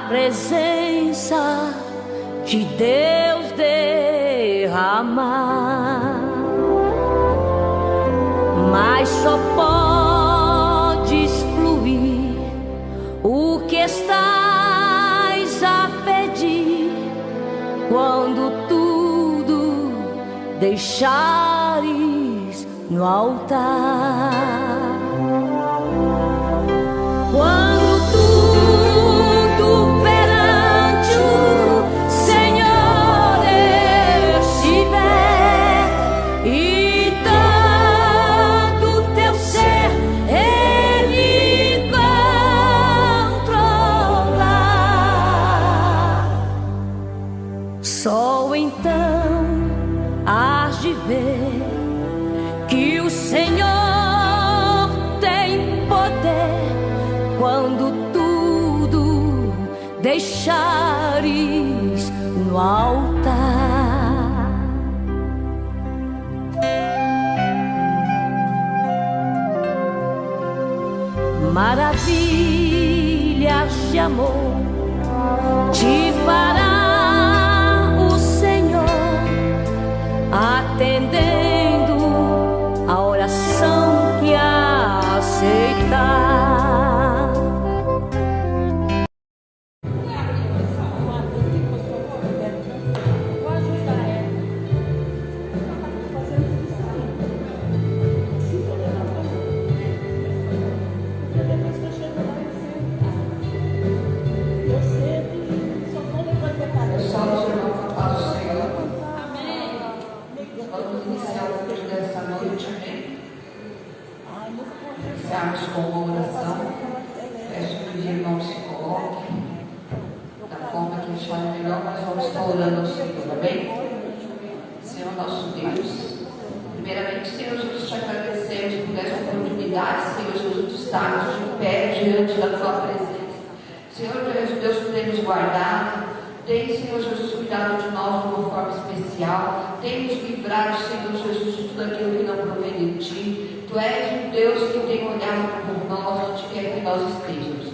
presença de Deus derramar, mas só podes fluir o que estás a pedir quando tudo deixares no altar. Quando tudo perante o Senhor estiver e todo teu ser Ele controlar, só então hás de ver que o Senhor tem poder quando tudo deixares no altar. Maravilhas de amor te fará o Senhor, atendendo a oração que aceitar. Iniciarmos com uma oração. Peço que os irmãos se coloquem da forma que acharem melhor. Nós vamos estar orando ao Senhor, amém? Senhor nosso Deus, primeiramente, Senhor Jesus, te agradecemos por essa oportunidade, Senhor Jesus, de estarmos de pé diante da tua presença. Senhor Deus, que tem nos guardado, tem, Senhor Jesus, cuidado de nós de uma forma especial, tem nos livrado, Senhor Jesus, de tudo aquilo que não provém de ti. Tu és um Deus que tem olhado por nós, onde quer que nós estejamos.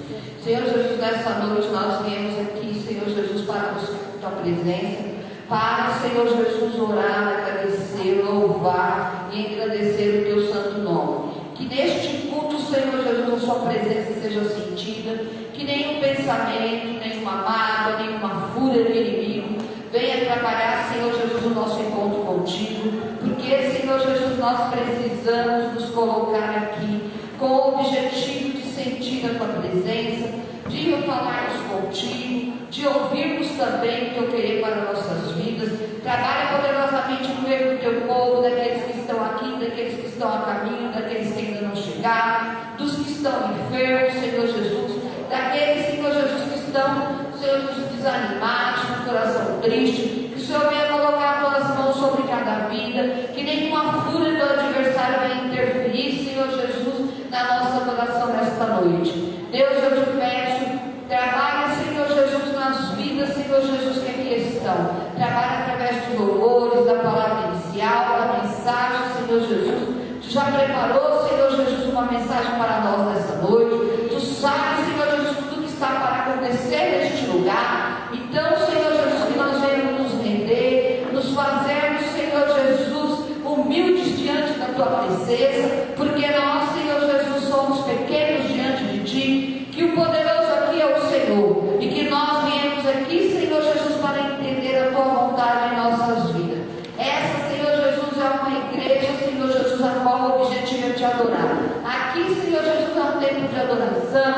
Senhor Jesus, nessa noite nós viemos aqui, Senhor Jesus, para buscar a tua presença, para, Senhor Jesus, orar, agradecer, louvar e engrandecer o teu santo nome. Que neste culto, Senhor Jesus, a sua presença seja sentida, que nenhum pensamento, nenhuma mágoa, nenhuma fúria do inimigo venha atrapalhar, Senhor Jesus, o nosso encontro contigo, porque, Senhor Jesus, nós precisamos nos colocar aqui com o objetivo de sentir a tua presença, de falarmos contigo, de ouvirmos também o teu querer para nossas vidas. Trabalha poderosamente no meio do teu povo, daqueles que estão aqui, daqueles que estão a caminho, daqueles que ainda não chegaram, dos que estão enfermos, Senhor Jesus, daqueles, Senhor Jesus, que estão, Senhor Jesus, desanimados, com o coração triste, que o Senhor venha colocar as tuas mãos sobre cada vida, que nenhuma fúria do adversário venha interferir, Senhor Jesus, na nossa adoração nesta noite. Deus, eu te peço, trabalha, Senhor Jesus, nas vidas, Senhor Jesus, que aqui estão. Trabalha através dos louvores, da palavra inicial, da mensagem, Senhor Jesus. Tu já preparou, Senhor Jesus, uma mensagem para nós nessa noite. Tu sabes, Senhor Jesus, tudo que está para acontecer neste lugar. Então, Senhor Jesus, que nós venhamos nos render, nos fazermos, Senhor Jesus, humildes diante da tua presença, porque nós, Senhor Jesus, somos pequenos diante de ti, que o poderoso aqui é o Senhor, e que nós viemos aqui, Senhor Jesus, para entender a tua vontade em nossas vidas. Essa, Senhor Jesus, é uma igreja, Senhor Jesus, a qual o objetivo é te adorar. Aqui, Senhor Jesus, é um tempo de adoração,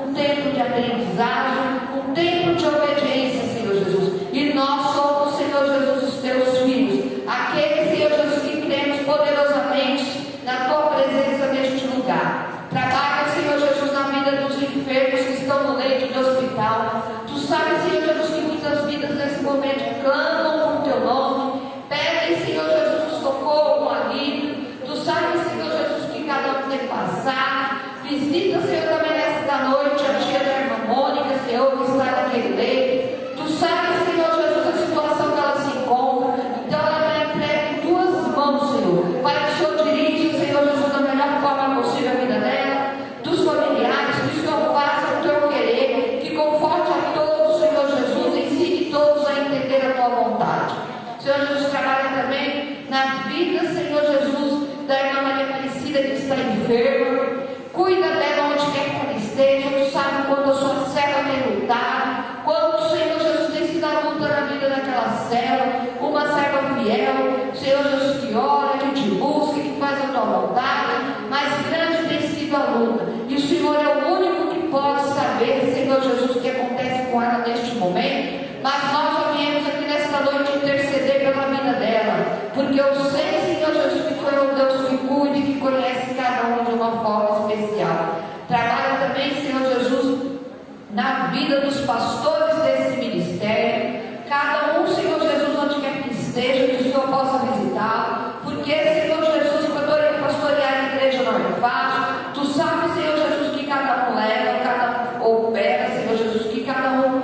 um tempo de aprendizagem, um tempo de obediência, Senhor Jesus. E nós somos, Senhor Jesus, os teus filhos, aqueles, Senhor Jesus, que cremos poderosamente na tua presença neste lugar. Trabalha, Senhor Jesus, na vida dos enfermos que estão no leito de hospital. Tu sabes, Senhor Jesus, que muitas vidas nesse momento clamam por teu nome, pedem, Senhor Jesus, um socorro, um alívio. Tu sabes, Senhor Jesus, que cada um tem que passar. Visita, Senhor, também nesta noite a tia da irmã Mônica, Senhor, que está naquele leito. Tu sabes, Senhor Jesus, a situação que ela se encontra. Então ela vai entregue em tuas mãos, Senhor, para que o Senhor dirija, Senhor Jesus, da melhor forma possível a vida dela, dos familiares, que o Senhor faça o teu querer, que conforte a todos enferma, cuida dela onde quer que ela esteja. Tu sabe quando a sua célula tem lutado, quando o Senhor Jesus tem sido a luta na vida daquela célula, uma célula fiel, Senhor Jesus, que ora, que te busca, que faz a tua vontade, mas grande tem sido a luta, e o Senhor é o único que pode saber, Senhor Jesus, o que acontece com ela neste momento. Mas nós já viemos aqui nesta noite interceder pela vida dela, porque eu sei, Senhor Jesus, que Tu é o Deus que cuida e que conhece cada um de uma forma especial. Trabalha também, Senhor Jesus, na vida dos pastores desse ministério, cada um, Senhor Jesus, onde quer que esteja, que o Senhor possa visitá-lo, porque, Senhor Jesus, pastorear a igreja não é fácil. Tu sabes, Senhor Jesus, que cada um leva, cada um opera, Senhor Jesus, que cada um,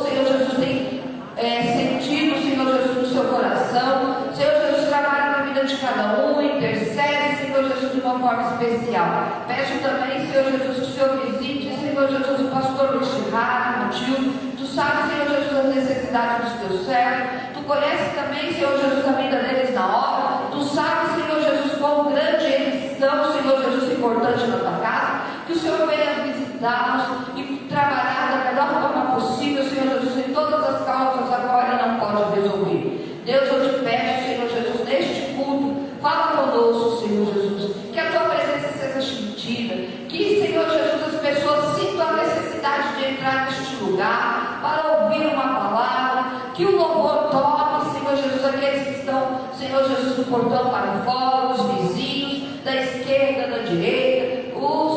Senhor Jesus, tem sentido, Senhor Jesus, no seu coração. Senhor Jesus, trabalha na vida de cada um, intercede, Senhor Jesus, de uma forma especial. Peço também, Senhor Jesus, que o Senhor visite, Senhor Jesus, o pastor Luiz Chirrara, Matilde. Tu sabes, Senhor Jesus, as necessidades dos teus servos. Tu conheces também, Senhor Jesus, a vida deles na obra. Tu sabes, Senhor Jesus, quão grande eles são, Senhor Jesus, importante na tua casa. Que o Senhor venha visitá-los e trabalhar da melhor forma possível, Senhor Jesus, em todas as causas a qual Ele não pode resolver. Deus, eu te peço, Senhor Jesus, neste culto, fala conosco, Senhor Jesus, que a tua presença seja sentida, que, Senhor Jesus, as pessoas sintam a necessidade de entrar neste lugar para ouvir uma palavra, que o louvor toque, Senhor Jesus, aqueles que estão, Senhor Jesus, do portão para fora, os vizinhos, da esquerda, da direita,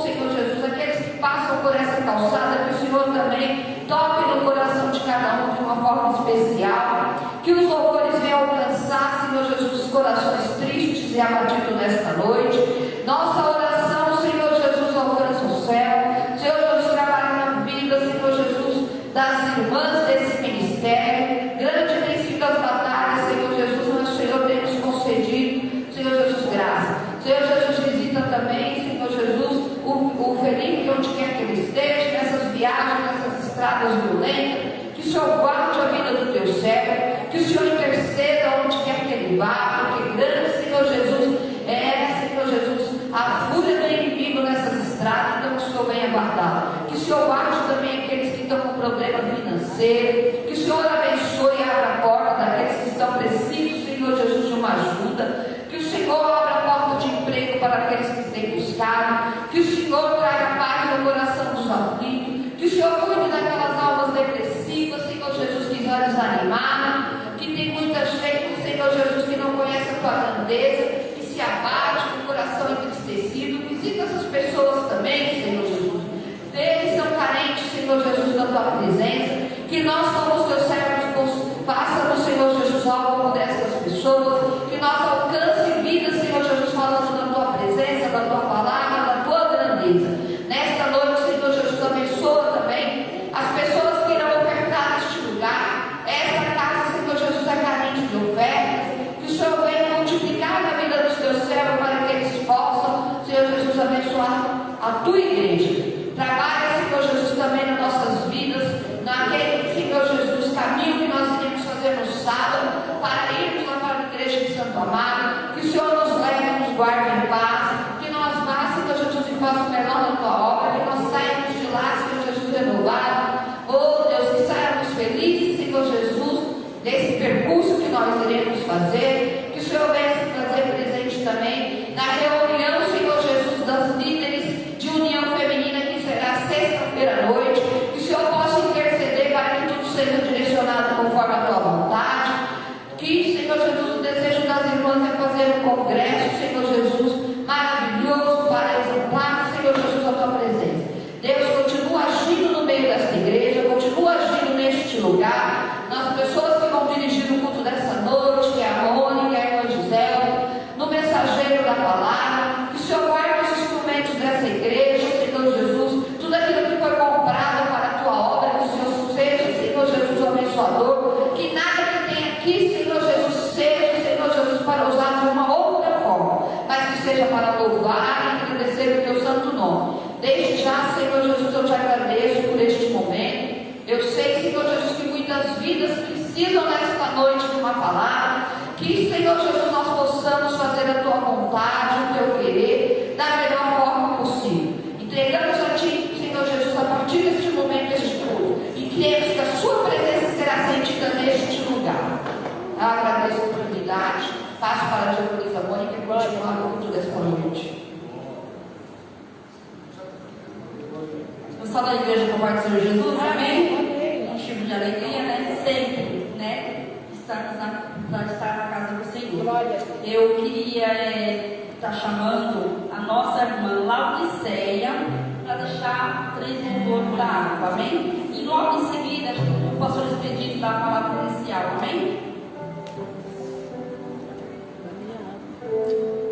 Senhor Jesus, aqueles que passam por essa calçada, que o Senhor também toque no coração de cada um de uma forma especial, que os louvores venham alcançar, Senhor Jesus, os corações tristes e abatidos nesta noite. Nossa oração, Senhor Jesus, alcança o céu. Senhor Jesus, trabalha na vida, Senhor Jesus, das irmãs desse ministério. Grande tem sido as batalhas, Senhor Jesus, mas o Senhor tem nos concedido, Senhor Jesus, graça. Senhor Jesus, visita também, Senhor Jesus, o Felipe, onde quer que ele esteja, nessas viagens, nessas estradas violentas. Que o Senhor guarde a vida do teu servo, que o Senhor interceda onde quer que ele vá, porque grande, Senhor Jesus, Senhor Jesus, a fúria do inimigo nessas estradas. Então que o Senhor venha guardar, que o Senhor guarde também aqueles que estão com problema financeiro, que o Senhor abençoe e abra a porta daqueles que estão precisos, Senhor Jesus, de uma ajuda, que o Senhor abra a porta de emprego para aqueles que têm buscado, que o Senhor traga paz no coração dos aflitos, que o Senhor cuide daquelas almas depressivas, Senhor Jesus, que está desanimada, que tem muita gente, Senhor Jesus, que não conhece a tua grandeza, que se abate com o coração entristecido. Visita essas pessoas também, Senhor Jesus. Eles são carentes, Senhor Jesus, da tua presença. Que nós, como os teus servos, façamos, Senhor Jesus, algo dessas pessoas. Que nós alcance vida, Senhor Jesus, falando da tua presença, da tua palavra, da tua grandeza. Nesta noite, Senhor Jesus, abençoa também as pessoas que irão ofertar neste lugar. Esta casa, Senhor Jesus, é carente de ofertas. Que o Senhor venha multiplicar na vida dos teus servos para que eles possam, Senhor Jesus, abençoar a tua igreja. Trabalha, Senhor Jesus, também nas nossas vidas, naquele, Senhor Jesus, caminho que nós iremos fazer no sábado, para irmos lá para a igreja de Santo Amaro. Que o Senhor nos leve, nos guarde em paz, que nós vá, Senhor Jesus, e faça o melhor na tua obra, que nós saímos de lá, Senhor Jesus, renovados. Oh Deus, que saímos felizes, Senhor Jesus, desse percurso que nós iremos fazer. Que o Senhor venha se fazer presente também na reunião, Senhor Jesus, das líderes de união feminina, que será sexta-feira à noite. Que o Senhor possa interceder para que tudo seja direcionado conforme a tua vontade. Que, Senhor Jesus, o desejo das irmãs é fazer um congresso, Senhor Jesus, maravilhoso, para exemplar, Senhor Jesus, a tua presença. Deus, continua agindo no meio desta igreja, continua agindo neste lugar, nas pessoas que vão dirigir o culto dessa noite, que é a Mônica, a irmã Gisela, no mensageiro da palavra. Que o Senhor guarde os instrumentos dessa igreja, Senhor Jesus, tudo aquilo que foi comprado para a tua obra, que o Senhor seja, Senhor Jesus, o abençoador. Que nada que tem aqui, Senhor Jesus, seja, Senhor Jesus, para usar de uma outra forma, mas que seja para louvar e engrandecer o teu santo nome. Desde já, Senhor Jesus, eu te agradeço por este momento. Eu sei, Senhor Jesus, que muitas vidas precisam nesta noite de uma palavra. Que, Senhor Jesus, nós possamos fazer a tua vontade, o teu querer, da Só da igreja com o Pai do Senhor Jesus, amém? Motivo de alegria, né? Sempre, né? Estar na casa do Senhor. Eu queria estar chamando a nossa irmã Lauriceia para deixar 3 louvores da água, amém? E logo em seguida, o pastor Expedito dá a palavra inicial, amém?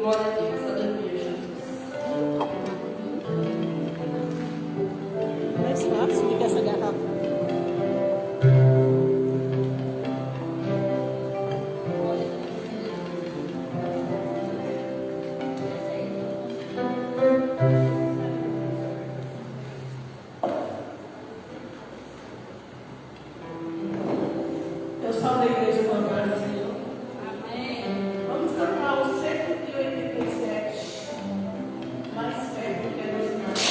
Glória a Deus, aleluia, Jesus. Mais fácil do que essa garrafa. Eu sou da igreja do Brasil. Amém. Vamos cantar o 187. Mais perto que a nossa.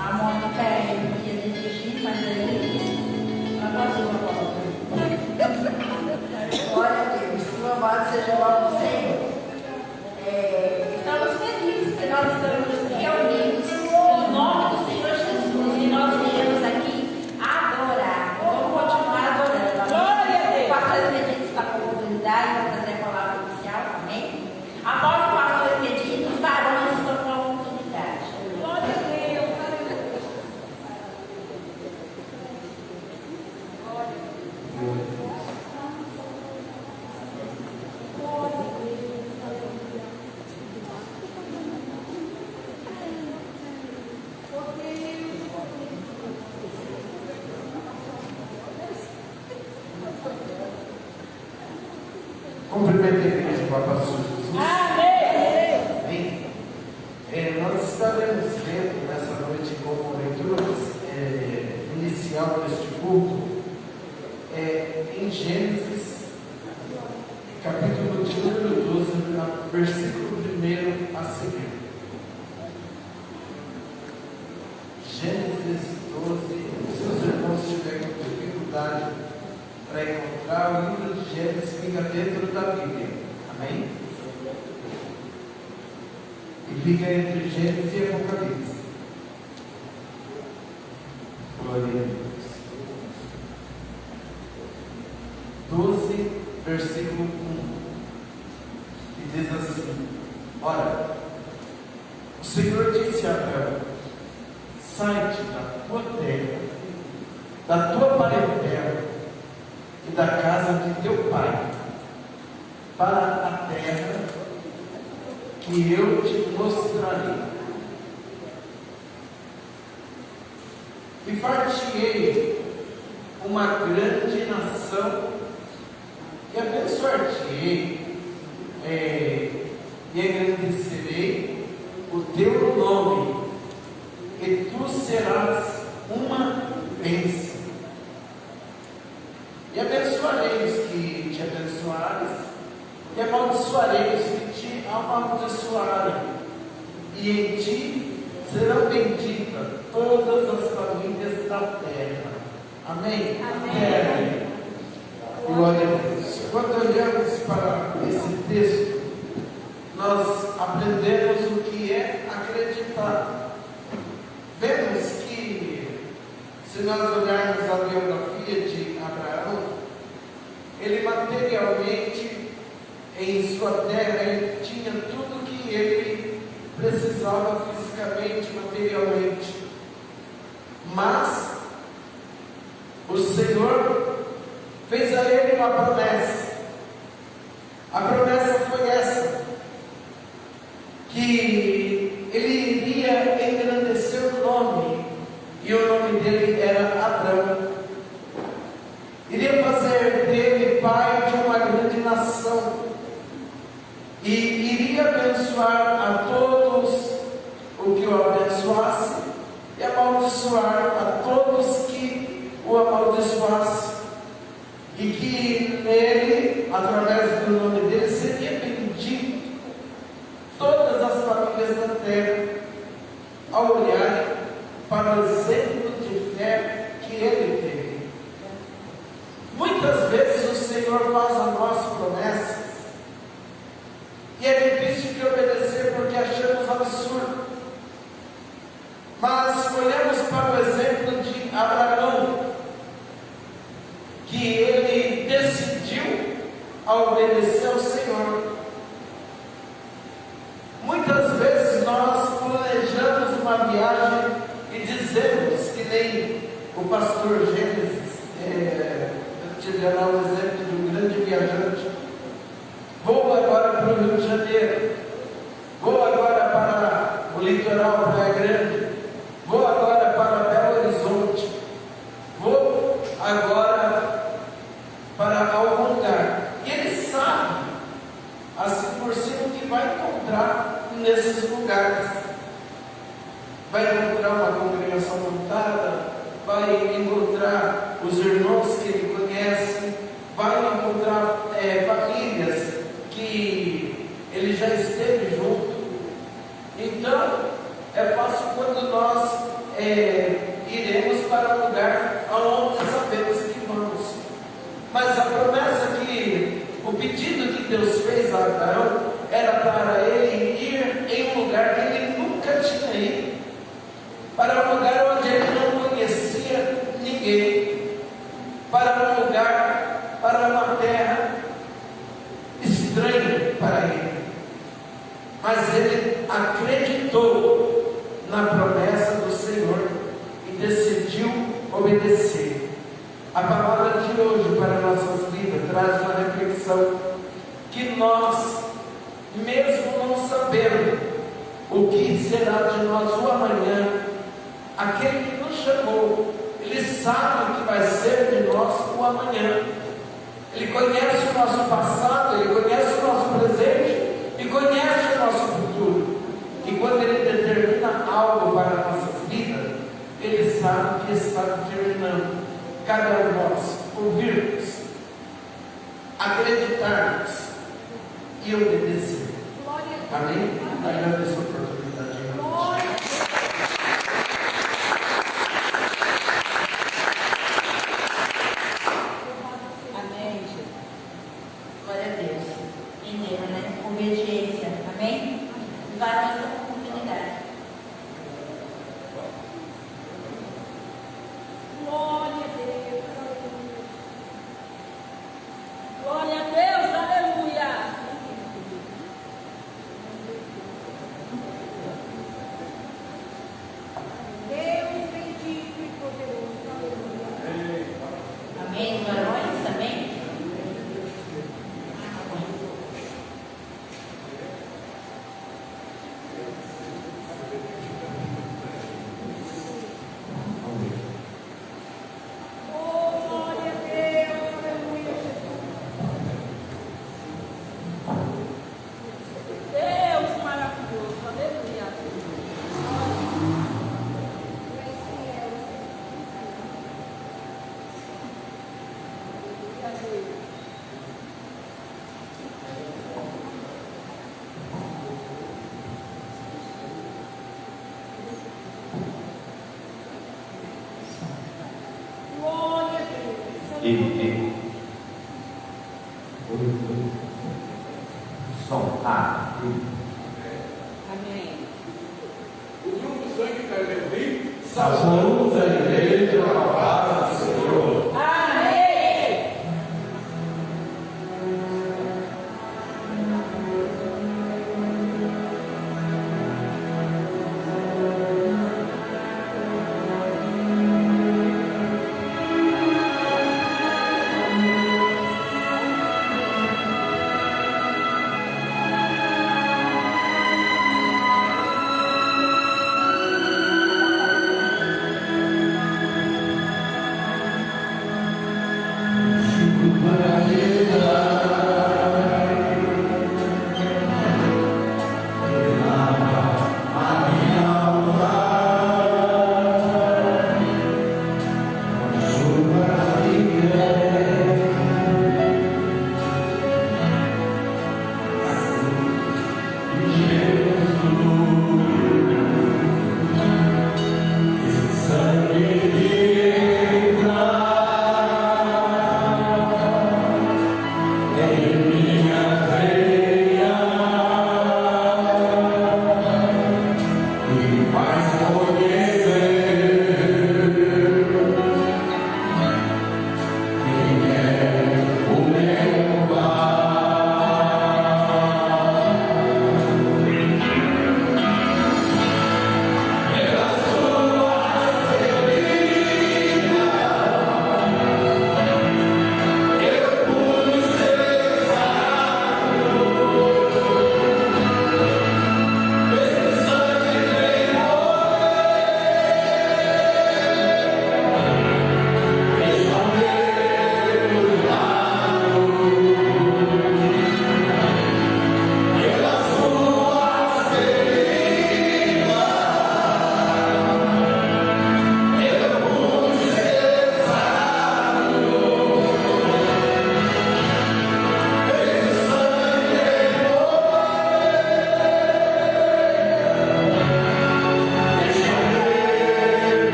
A Mônica ia dirigir, mas aí ela passou a palavra. Glória a Deus, louvado seja o nome do Senhor. Estamos felizes que nós estamos reunidos em nome do Senhor Jesus e nós viemos aqui adorar. Vamos continuar adorando. O pastor Expedito está com a oportunidade para trazer a palavra inicial, amém? Após o pastor Expedito, os varões estão com a oportunidade. Glória a Deus. Cumprimento a igreja com a pastor Jesus. Amém. Nós estaremos vendo nessa noite como leitura inicial deste culto em Gênesis, capítulo de número 12, versículo 1 a seguir. Gênesis 12, se os irmãos tiverem dificuldade para encontrar, o livro de Gênesis fica dentro da Bíblia, amém? E fica entre Gênesis e Apocalipse. Glória a Deus. 12, versículo 1, que diz assim: Ora, o Senhor disse a Abraão: sai-te da tua terra, da tua parentela e da casa de teu pai, para a terra que eu te mostrarei. E far-te-ei uma grande nação, e abençoar-te-ei, e engrandecerei o teu nome, e tu serás uma bênção. E abençoarei os que te abençoares, e amaldiçoarei os que te amaldiçoarem, e em ti serão benditas todas as famílias da terra. Amém? Amém. Glória a Deus. Quando olhamos para esse texto, nós aprendemos o que é acreditar. Vemos que, se nós olharmos a biografia de Abraão, ele materialmente, em sua terra, ele tinha tudo que ele precisava fisicamente, materialmente. Mas o Senhor fez a ele uma promessa. A promessa foi essa: que ele iria engrandecer o nome, e o nome dele era Abrão. Iria fazer dele pai de uma grande nação, e iria abençoar a todos o que o abençoasse, e amaldiçoar a todos que o amaldiçoassem, e que nele, através do nome dele, seria bendito todas as famílias da terra, ao olharem para o exemplo de fé que ele teve. Muitas vezes o Senhor faz a nós promessas, e é difícil de obedecer porque achamos absurdo. Mas olhamos para o exemplo de Abraão, que ele decidiu obedecer ao Senhor. Muitas vezes nós planejamos uma viagem e dizemos, que nem o pastor Gênesis, eu te dar o exemplo de um grande viajante: vou agora para o Rio de Janeiro, vou agora para o litoral Praia Grande, vou agora para Belo Horizonte, vou agora para algum lugar. E ele sabe, assim por cima, o que vai encontrar nesses lugares. Vai encontrar uma congregação montada, vai encontrar os irmãos que ele conhece, vai encontrar famílias que ele já iremos para o lugar aonde sabemos que vamos. Mas a promessa o pedido que Deus fez a Abraão era para ele ir em um lugar que ele nunca tinha ido, para um lugar onde ele não conhecia ninguém, para um lugar, para uma terra estranha para ele. Mas ele acreditou na promessa do Senhor e decidiu obedecer. A palavra de hoje para nossas vidas traz uma reflexão que nós, mesmo não sabendo o que será de nós o amanhã, aquele que nos chamou, ele sabe o que vai ser de nós o amanhã. Ele conhece o nosso passado, ele conhece o nosso presente e conhece o nosso futuro. E quando ele determina algo para nossas vidas, ele sabe que está determinando. Cabe a nós ouvirmos, acreditarmos e obedecer. Amém? Agradeço a oportunidade. Amém. Glória a Deus. Entenderam, né? Obediência. Amém? Vai nessa oportunidade. Glória a Deus. Glória a Deus, aleluia. Deus bendito e poderoso, aleluia. Amém, varões? Amém? Oh, glória a Deus, aleluia, Jesus. Deus maravilhoso, aleluia. Glória a Deus. Som. Amém. Saúde a igreja, a paz do Senhor. Amém.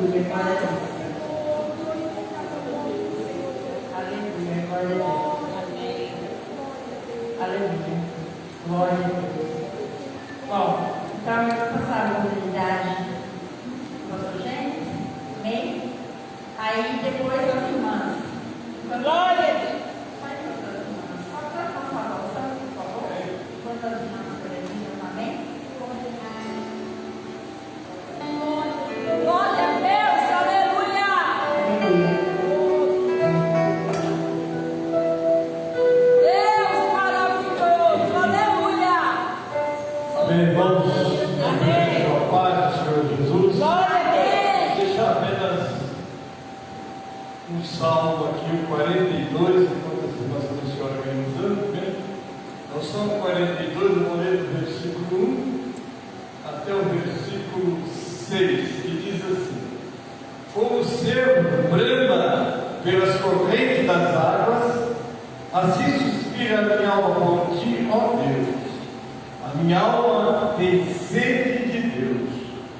Aleluia, glória a Deus. Aleluia, glória a Deus. Aleluia, glória a Deus. Bom, então eu vou passar a oportunidade do pastor Gênesis, amém? Aí depois as irmãs. Glória a Deus. Faz as irmãs. Só para passar a oração, por favor. Enquanto as irmãs precisam, amém? Glória a Deus, aleluia. Aleluia. Deus maravilhoso, aleluia. Amém, irmãos. Amém. A paz do Senhor Jesus. Glória a Deus. Deixa apenas um salmo aqui, o 42, enquanto as irmãs mencionam aí nos anos, né? Então, Salmo 42, eu vou ler do versículo 1 até o versículo 6, que diz assim: Como o cervo brama pelas correntes das águas, assim suspira a minha alma por ti, ó Deus. A minha alma tem sede de Deus,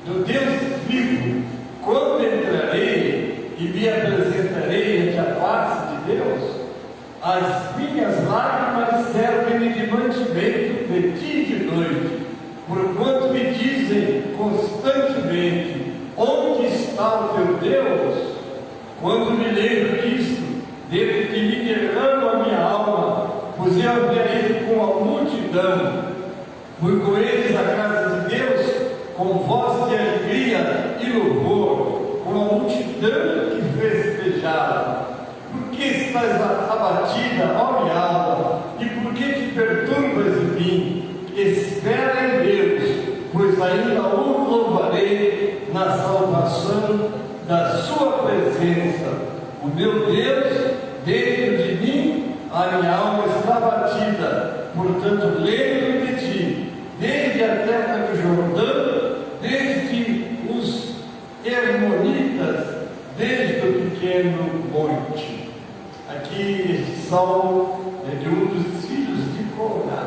do Deus vivo. Quando entrarei e me apresentarei ante a face de Deus, as minhas lágrimas servem-me de mantimento de dia e de noite, porquanto me dizem constantemente: onde está o teu Deus? Quando me lembro disto, desde que me derramo a minha alma, pois eu haverei com a multidão. Fui com eles à casa de Deus, com voz de alegria e louvor, com a multidão que festejava. Por que estás abatida, ó minha alma? E por que te perturbas em mim? Espera em Deus, pois ainda o louvarei na salvação da sua presença. O meu Deus, dentro de mim, a minha alma está abatida. Portanto, lembro de ti, desde a terra do Jordão, desde os Hermonitas, desde o pequeno monte. Aqui este salmo é de um dos filhos de Corá.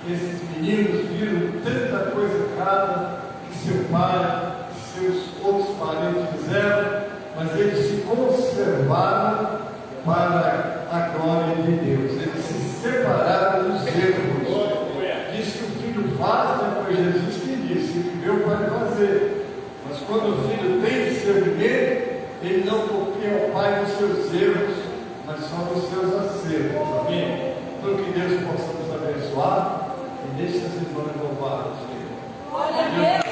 Esses meninos viram tanta coisa errada que seu pai, seus outros parentes fizeram, mas eles se conservaram para a glória de Deus. Eles se separaram dos erros. Diz que o filho faz, né? Foi Jesus que disse: o que vê o pai fazer. Mas quando o filho tem discernimento, ele não copia o pai nos seus erros, mas só nos seus acertos. Amém? Então que Deus possa nos abençoar e deixe as irmãs louvar o Senhor. Glória a Deus.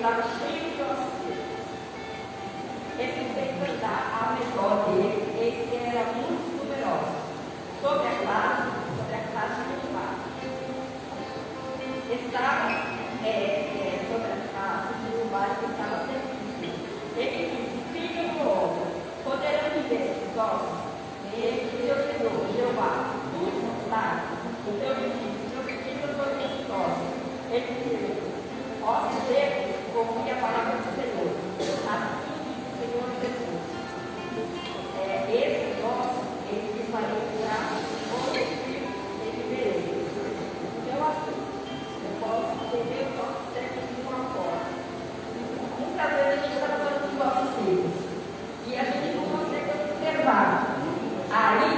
estava cheio de ossos secos. Ele fez andar ao redor dele, eles eram muito numerosos. Sobre a classe de baixo. Estava sobre a classe de baixo que estava servindo. Ele disse: Filho do homem, poderão viver esses ossos? Ele disse ao Senhor, Jeová, tu não sabes? Então ele disse: Seu filho sobre esses ossos. Ele disse: ossos secos, ouvi a palavra do Senhor. Assim disse o Senhor Jesus. Esses ossos, eles me farei virar outro espírito de viverei. Então assim, eu posso entender os ossos secos de uma forma. Muitas vezes a gente está falando dos ossos secos e a gente não consegue observar. Aí,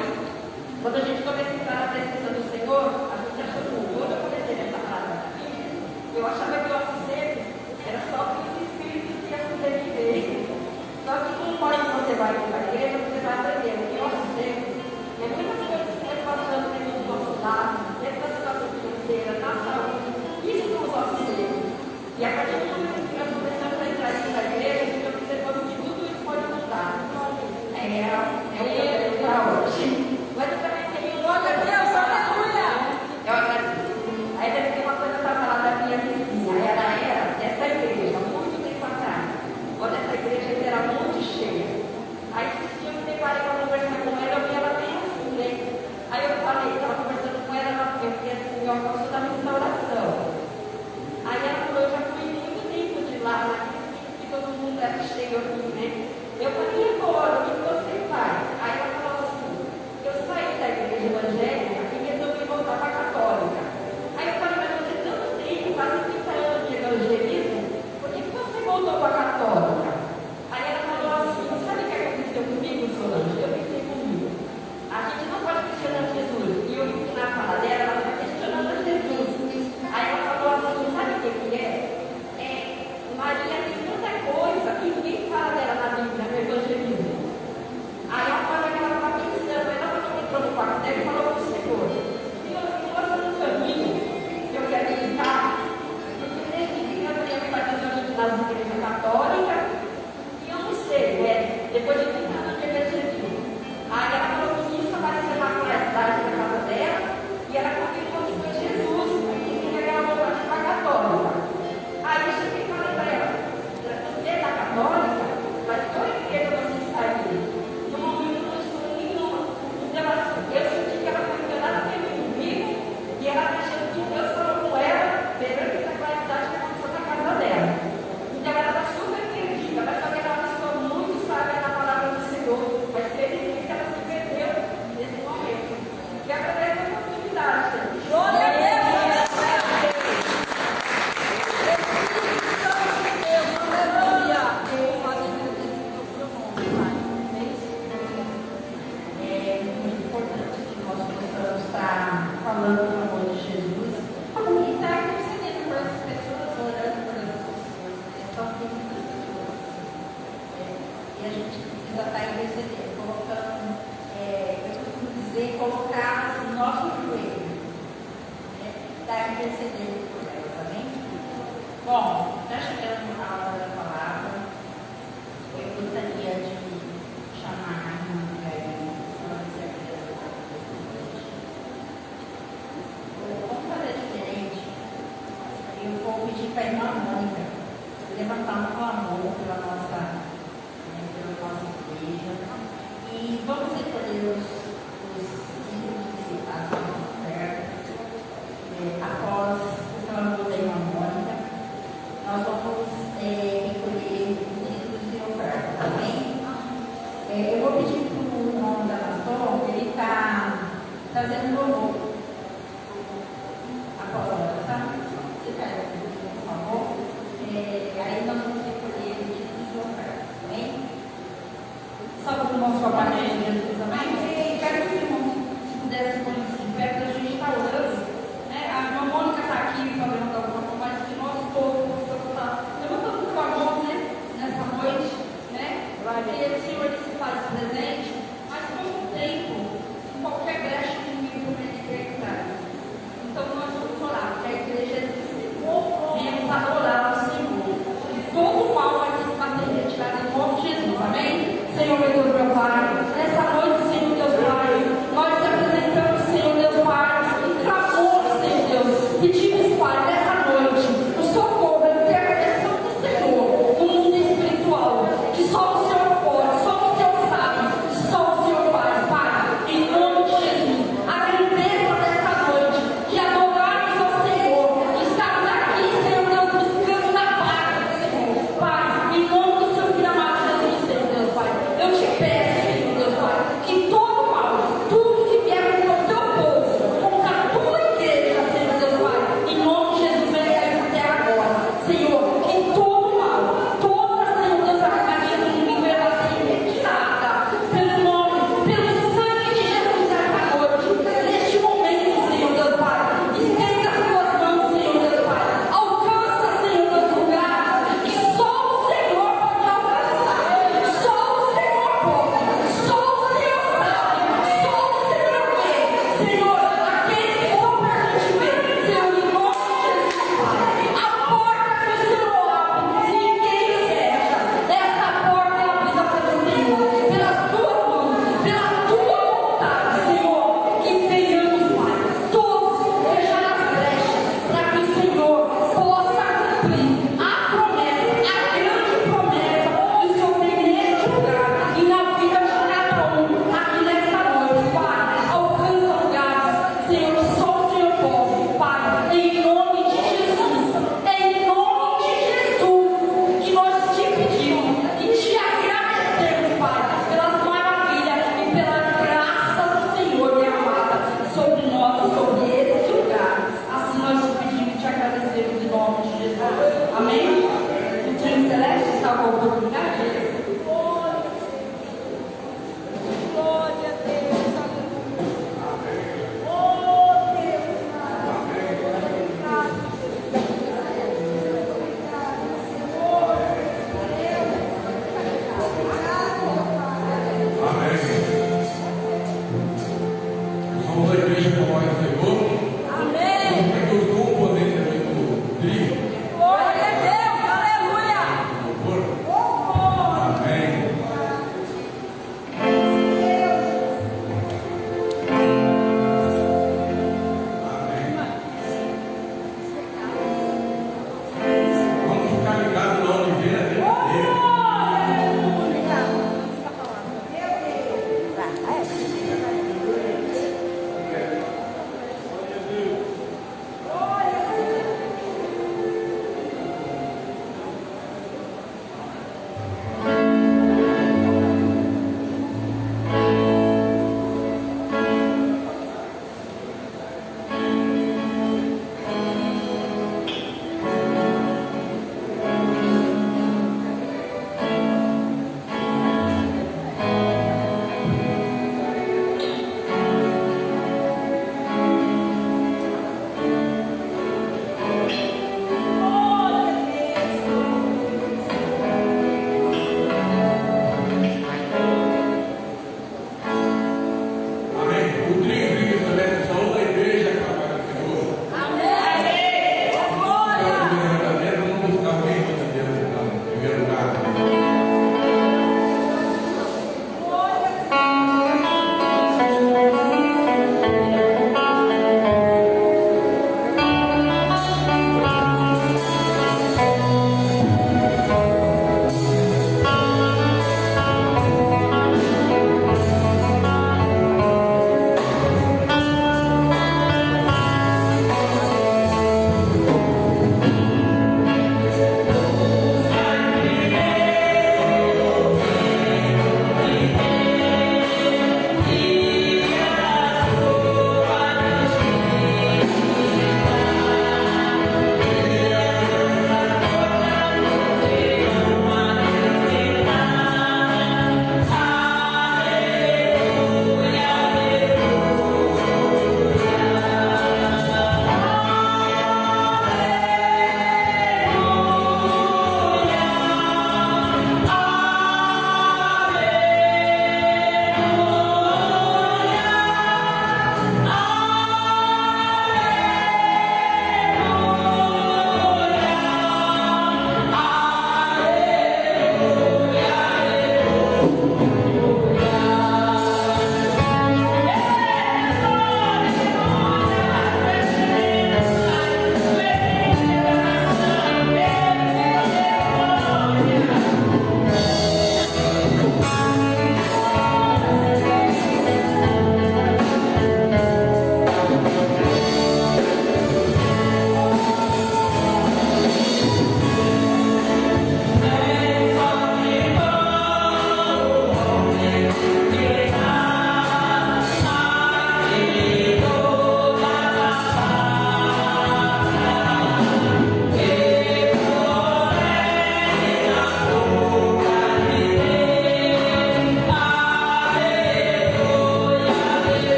quando a gente começa a entrar na presença do Senhor, a gente acha assim, quando eu comecei nessa palavra da Bíblia, eu achava que o osso seco era só que os espíritos iam sobreviver. Só que conforme você vai para a igreja, você vai aprender que osso seco é muitas coisas que nós passamos dentro do nosso lado, dentro da situação financeira, na saúde. Isso são os ossos secos. E a partir do momento que nós começamos a entrar dentro da igreja, a gente observamos que tudo isso pode mudar. É o que eu quero para hoje. Mas eu também tenho glória a Deus, aleluia! Eu agradeço. Aí deve ter uma coisa para falar da minha vizinha. Ela era dessa igreja, muito tempo atrás. Quando essa igreja era muito cheia. Aí esse dia eu me deparei para conversar com ela, eu vi ela bem assim, né? Aí eu falei, estava conversando com ela, eu vi assim, o almoço da restauração. Aí ela falou, eu já fui muito tempo de lá, naquele que todo mundo era cheio aqui, né? Eu falei, e agora? O que você faz? Aí ela falou assim, eu saí da igreja evangélica e resolvi voltar para a católica. Aí eu falei, mas você tanto tempo, quase 30 anos de evangelismo, por que você voltou para a católica? Aí ela falou assim, sabe o que aconteceu comigo, Solange? Eu pensei comigo. A gente não pode questionar Jesus. E eu vi na fala dela, ela está questionando Jesus. Aí ela falou assim, sabe o que é? Maria tem tanta coisa que ninguém fala dela na Bíblia, no evangelismo. Aí ela falou que ela estava pensando, ela falou entrou no quarto dela e falou para o Senhor, me mostra no caminho que eu quero visitar. Porque desde criança eu me batizou nas igrejas católicas e eu não sei, né? Depois de 30 anos de evangelismo. Aí ela falou que isso apareceu na cidade da casa dela e ela confirmou que foi Jesus que queria que ela voltasse para a católica. Aí eu cheguei e falei para ela, você é da católica, mas qual igreja você está aqui? No momento eu não estou em nenhuma. Então assim, eu senti que ela foi enganada comigo e ela achando que Deus falou com ela, perante essa qualidade que aconteceu na casa dela. Então ela está super perdida, mas só que ela estou muito sábia na palavra do Senhor, mas felizmente ela se perdeu nesse momento. E agradeço a oportunidade. Glória a Deus! Falando do amor de Jesus e está intercedendo por essas pessoas, orando por essas pessoas. São muitas pessoas. E a gente precisa estar intercedendo, colocando, eu costumo dizer, colocá-las no nosso joelho. Estar intercedendo por elas, amém? Bom, já chegando na hora da palavra, eu gostaria de chamar a irmã Galinha. Vamos fazer diferente. Eu vou pedir para a irmã Mônica levantar um clamor pela nossa igreja. E vamos recolher os ídolos e as nossas ofertas. Após o clamor da irmã Mônica, nós vamos recolher os ídolos e ofertas. Amém? Eu vou pedir para o irmão da pastora, ele está trazendo um louvor. Após a oração, você pede, por favor. Aí nós vamos recolher o título de oferta, amém? Salve o nosso Papai de Jesus, amém? E quero que os irmãos, se pudessem pôr em pé, porque a gente está orando, né? A irmã Mônica está aqui cumprir a promessa, a grande promessa que o Senhor tem neste lugar e na vida de cada um aqui nesta noite, Pai. Alcança lugares, Senhor, que só o Senhor pode, Pai, em nome de Jesus, em nome de Jesus, que nós te pedimos e te agradecemos, Pai, pelas maravilhas e pela graça do Senhor, minha amada, sobre nós, sobre este lugar. Assim nós te pedimos e te agradecemos em nome de Jesus. Amém? O Trino Celeste está com a oportunidade? Glória a Deus, aleluia. Oh, Deus, Amém. Somos a igreja como é o Senhor. amém. Porque os componentes aqui do trio, Glória a Deus, aleluia. do corpo,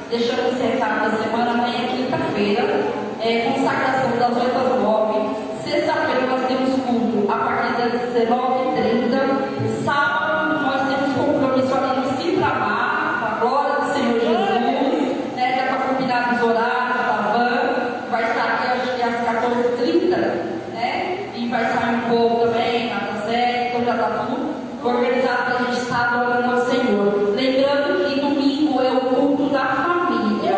deixando esse recado da semana. Amanhã é quinta-feira, consagração das 8 às 9. Sexta-feira nós temos culto a partir das 19h30. Sábado nós temos compromisso ali no Cipramar, com a glória do Senhor Jesus, né? Já está combinado os horários da van, vai estar aqui acho que às 14h30, né? E vai sair um pouco também, na série, então já está tudo organizado para a gente estar adorando ao Senhor. Lembrando que domingo é o culto da família,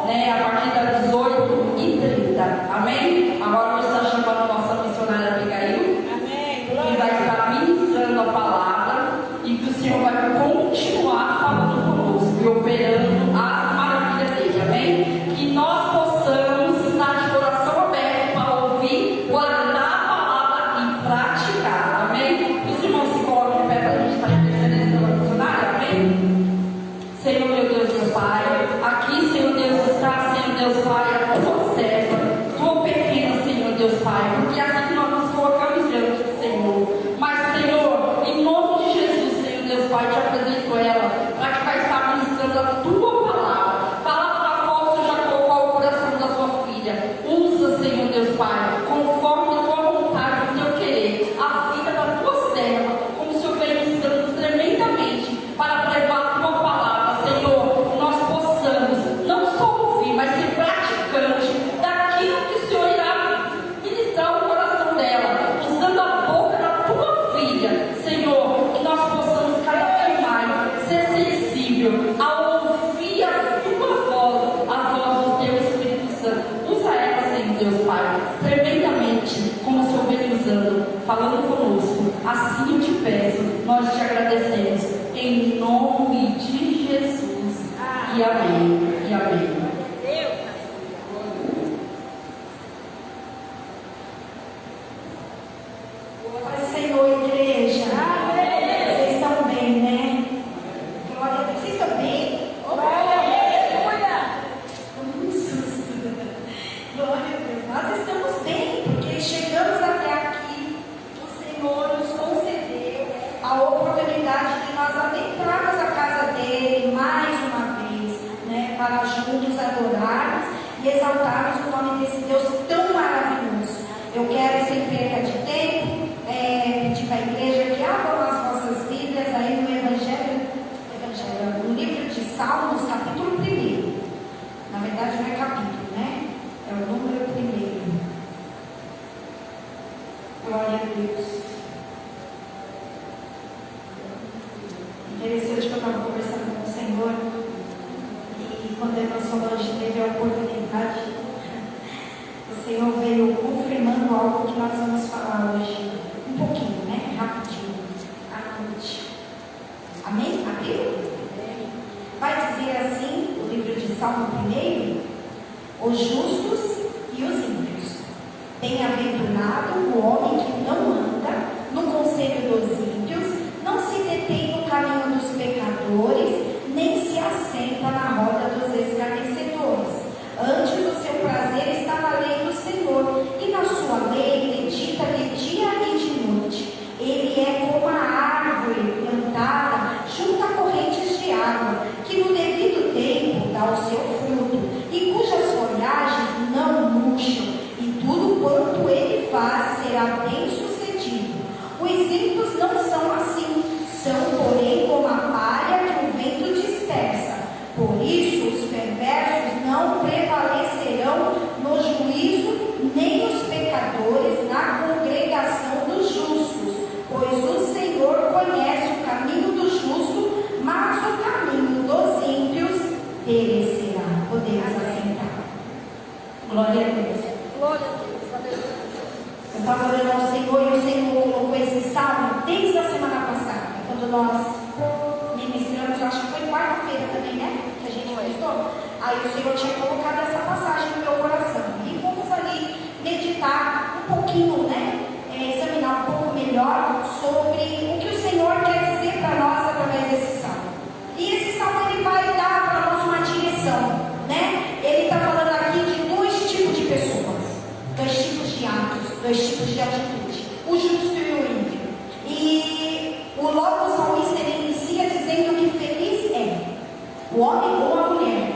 né? A partir das 18h30. Amém? Agora nós estamos chamando a nossa missionária Abigail, que vai estar ministrando a palavra e que o Senhor vai continuar falando conosco e operando as maravilhas dele. Amém? Que nós possamos estar de coração aberto para ouvir, guardar a palavra e praticar. Amém? Os irmãos se colocam de pé para a gente estar intercedendo pela missionária. Amém? Senhor, meu Deus, meu Pai, aqui, Senhor Deus, está, Senhor Deus, Pai, a tua serva, tua pequena, Senhor Deus, Pai, porque é assim que nós nos colocamos diante do Senhor. Mas, Senhor, em nome de Jesus, Senhor Deus, Pai, te apresento ela, para que vai estar ministrando a tua palavra, palavra da qual o Senhor já colocou ao coração da sua filha. Usa, Senhor Deus, Pai, conforme a tua vontade, o teu querer, a vida da tua serva, como o Senhor vem ministrando tremendamente, para levar a tua palavra, Senhor, nós possamos não só ouvir, mas ser praticante daquilo que o Senhor irá ministrar o coração dela, usando a boca da tua filha, Senhor, que nós possamos cada vez mais ser sensível ao ouvir a tua voz, a voz do teu Espírito Santo. Usa ela, Senhor Deus, Pai, tremendamente, como o Senhor vem usando, falando conosco. Assim eu te peço, nós te agradecemos, em nome de Jesus. E amém. E amém. Pai, Senhor, igreja. Vocês estão bem, né? Glória a Deus. Vocês estão bem? Um susto. Glória a Deus. Nós estamos bem, porque chegamos até aqui. O Senhor nos concedeu a oportunidade de nós adentrarmos a casa dele mais uma vez, né? Para juntos adorarmos e exaltarmos o nome desse Deus tão maravilhoso. Eu quero, sem perca de tempo, pedir para a igreja que abram as vossas Bíblias aí no no livro de Salmos, capítulo 1. Na verdade não é capítulo, né? É o número 1. Glória a Deus. Interessante que eu estava conversando com o Senhor e quando nós falamos, teve a oportunidade, o Senhor veio confirmando algo que nós vamos falar hoje. Um pouquinho, né? Rapidinho. À noite. Amém? Abriu? Vai dizer assim, o livro de Salmo 1, os justos e os ímpios. Bem-aventurado o homem que não anda no conselho dos ímpios, não se detém no caminho dos pecadores, nem se assenta na roda dos escarnecedores. Antes o seu prazer está na lei do Senhor, e na sua lei medita de dia e de noite. Ele é como a árvore plantada junto a correntes de água, que no devido tempo dá o seu fruto, e cujas folhagens não murcham, e tudo quanto ele faz será bem sucedido. Os ímpios não são assim, são porém como a palha que o vento dispersa. Por isso os perversos não prevalecerão no juízo, nem os pecadores na congregação dos justos, pois o Senhor conhece o caminho do justo, mas o caminho dos ímpios perecerá. Podemos assentar. Glória a Deus. Glória a Deus. Eu estava orando ao Senhor e o Senhor colocou esse salmo desde a semana passada, quando nós ministramos, eu acho que foi quarta-feira também, né? Que a gente ministrou. Aí o Senhor tinha colocado essa passagem no meu coração. E vamos ali meditar um pouquinho, né? Examinar um pouco melhor sobre o que o Senhor quer dizer para nós através desse salmo. E esse salmo ele vai dar para nós uma direção, né? Ele está falando aqui de dois tipos de pessoas, dois tipos de atos, dois tipos de atitude: o justo e o ímpio. E o logo salmista ele inicia dizendo que feliz é o homem ou a mulher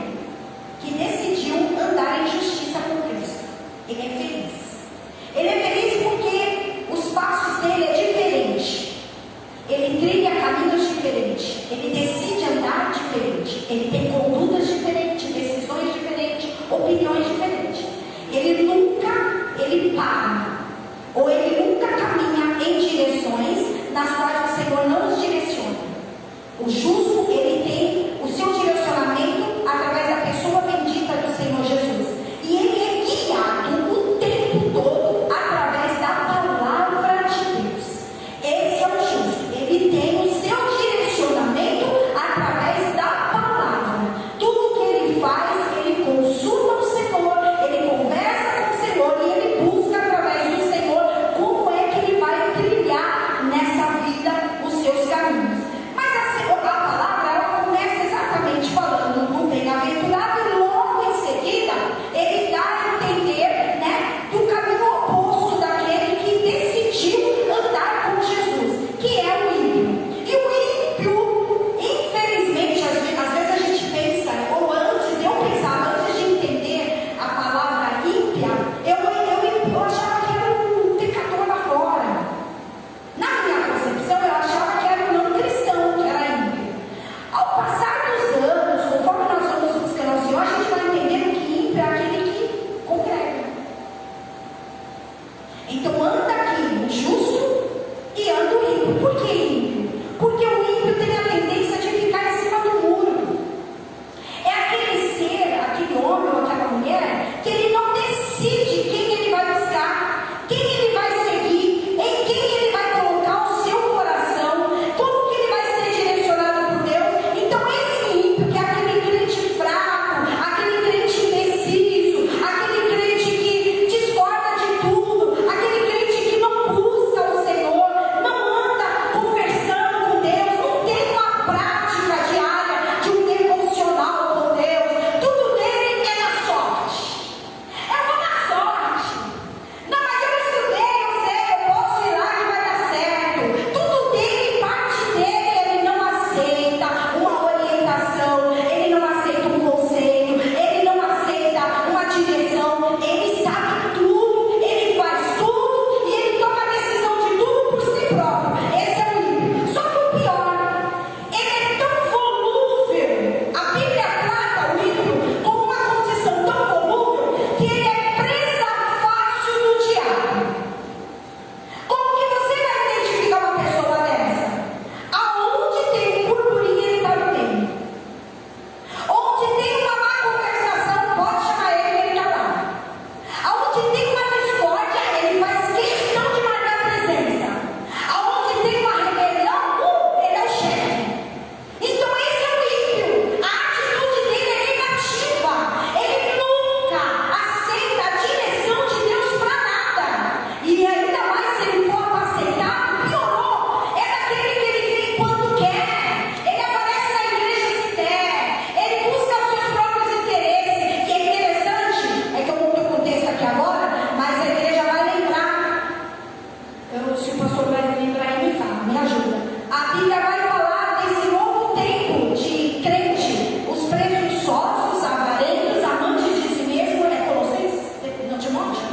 A Bíblia vai falar desse novo tempo de crente, os presunçosos, avarentos, amantes de si mesmo. É Colossenses? Não, Timóteo?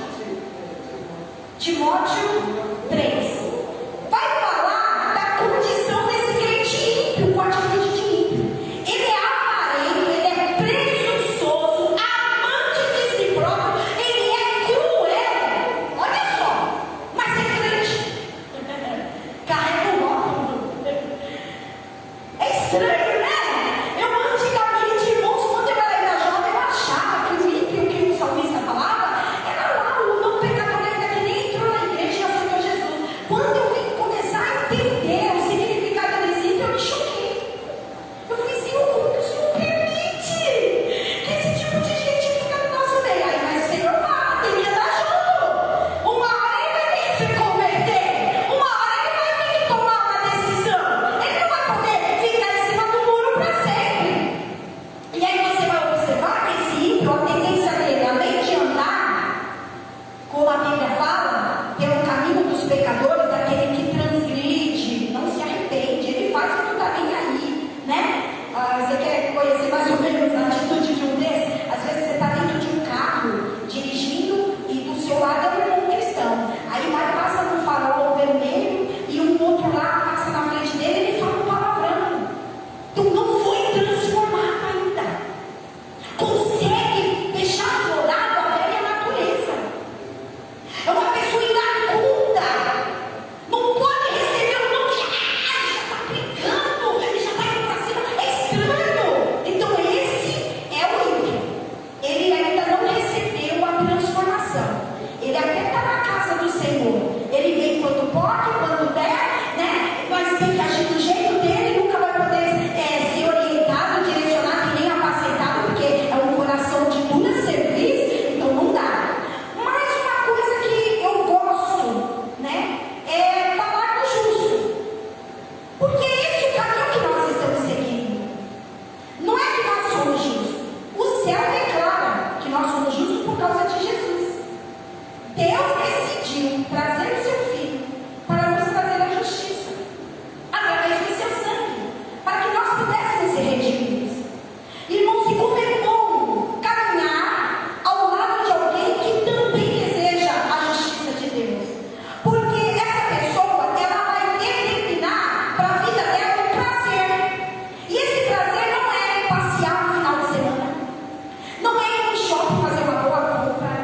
Timóteo 3. Vai falar da condição desse crente ímpio, com atitude de ímpio. Ele é avarento, ele é presunçoso, amante de si próprio, ele é cruel. Olha só, mas é crente. Carrega o rótulo. É estranho, né? Eu antigamente, irmãos, quando eu era jovem, eu achava que o ímpio que o salmista falava era lá o não pecador ainda que nem entrou na igreja e aceitou Jesus. Quando eu vim começar a entender o significado desse ímpio, eu me choquei. Eu falei, Senhor, como que o Senhor permite que esse tipo de gente fica no nosso meio? Aí, mas o Senhor fala, tem que andar junto. Uma hora ele vai ter que se converter. Uma hora ele vai ter que tomar uma decisão. Ele não vai poder ficar em cima do muro para sempre. E aí você vai observar que esse ímpio, a tendência dele, além de andar, como a Bíblia fala, pelo caminho dos pecadores, daquele que transgride, não se arrepende, ele faz o que está bem aí, né? Você quer conhecer mais ou menos a atitude de um desses? Às vezes você está dentro de um carro, dirigindo, e do seu lado é um irmão cristão. Aí vai, passa no farol vermelho, e um outro lá passa na frente dele, ele fala um palavrão. Então não foi transformado ainda. Consegue deixar aflorado a velha natureza. É uma pessoa iracunda. Não pode receber o nome. Já está brigando, ele já está indo para cima. É estranho. Então esse é o ímpio. Ele ainda não recebeu a transformação. Ele até está na casa do Senhor. Ele vem quando pode, quando der, né? Mas tem que agir do jeito dele, nunca vai poder ser orientado, direcionado e nem apacentado, porque é um coração de dura serviço, então não dá. Mas uma coisa que eu gosto, né, é falar do justo. Porque esse é o caminho que nós estamos seguindo. Não é que nós somos justos. O céu declara que nós somos justos por causa de Jesus. Deus decidiu trazer o seu Filho para nos trazer a justiça, através do seu sangue, para que nós pudéssemos ser redimidos. Irmãos, e como é bom caminhar ao lado de alguém que também deseja a justiça de Deus. Porque essa pessoa, ela vai determinar para a vida dela um prazer. E esse prazer não é passear no final de semana. Não é ir no shopping fazer uma boa compra.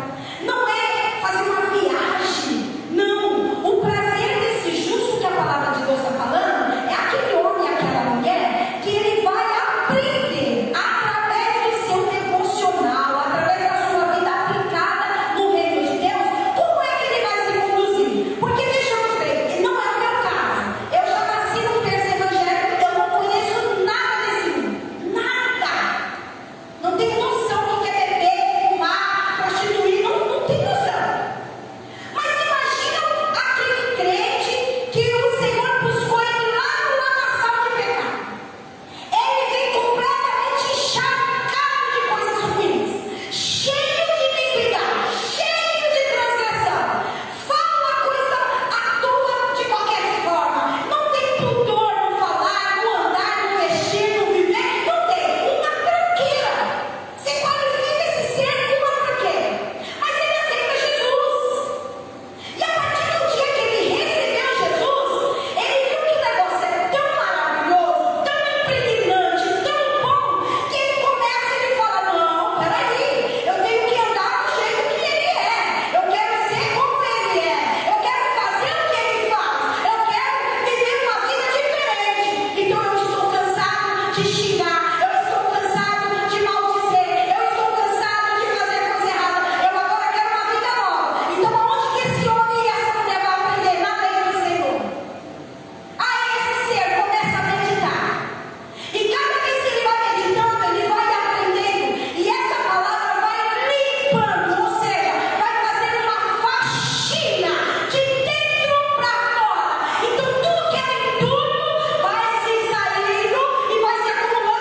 Não é fazer uma viagem. Não. O prazer desse justo que a palavra de Deus está falando é aquele homem e aquela mulher que ele vai aprender através do seu devocional, através da sua vida aplicada no reino de Deus, como é que ele vai se conduzir. Porque deixamos bem, não é o meu caso. Eu já nasci num berço evangélico, eu não conheço nada desse mundo. Nada. Não tenho noção do que é beber, fumar, prostituir, não tenho noção. Mas imagina aquele crente que o Senhor buscou ele lá no lamaçal de pecado. Ele vem completamente encharcado de coisas ruins, cheio de iniquidade, cheio de transgressão. Fala coisa à toa de qualquer forma. Não tem pudor no falar, no andar, no vestir, no viver. Não tem. Uma tranqueira. Você qualifica esse ser com uma tranqueira. Mas ele aceita Jesus. E a partir do dia que ele recebeu Jesus, ele viu que o negócio é tão maravilhoso, tão impregnante, tão bom, que ele começa e ele fala, não, peraí, eu tenho que andar do jeito que ele é, eu quero ser como ele é, eu quero fazer o que ele faz, eu quero viver uma vida diferente. Então eu estou cansado de xingar, eu estou cansado de maldizer, eu estou cansado de fazer coisa errada, eu agora quero uma vida nova. Então aonde que esse homem e essa mulher vão aprender? Na lei do Senhor. Aí esse ser começa a meditar. E cada vez que ele vai meditando, ele vai aprendendo. E essa palavra vai limpando, ou seja, vai fazendo uma faxina de dentro para fora. Então tudo que é entulho vai se saindo e vai se acumulando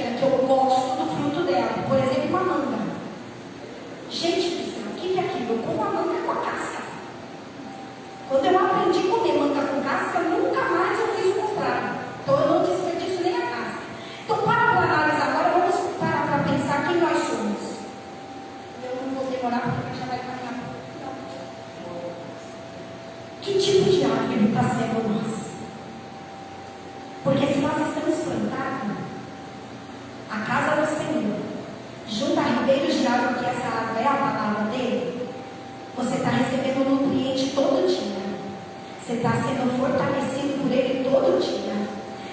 frutífera que eu gosto do fruto dela. Por exemplo, uma manga. Gente do céu, o que é aquilo? Eu como a manga com a casca. Quando eu aprendi a comer manga com casca, nunca mais eu fiz o contrário. Então eu não desperdiço nem a casca. Então, para analisar agora, vamos parar para pensar quem nós somos. Eu não vou demorar porque já vai caminhar. Que tipo de árvore está sendo nós? Porque se nós estamos plantados, a casa do Senhor, junto a ribeiros de água, que essa água é a palavra dele, você está recebendo nutriente todo dia. Você está sendo fortalecido por ele todo dia.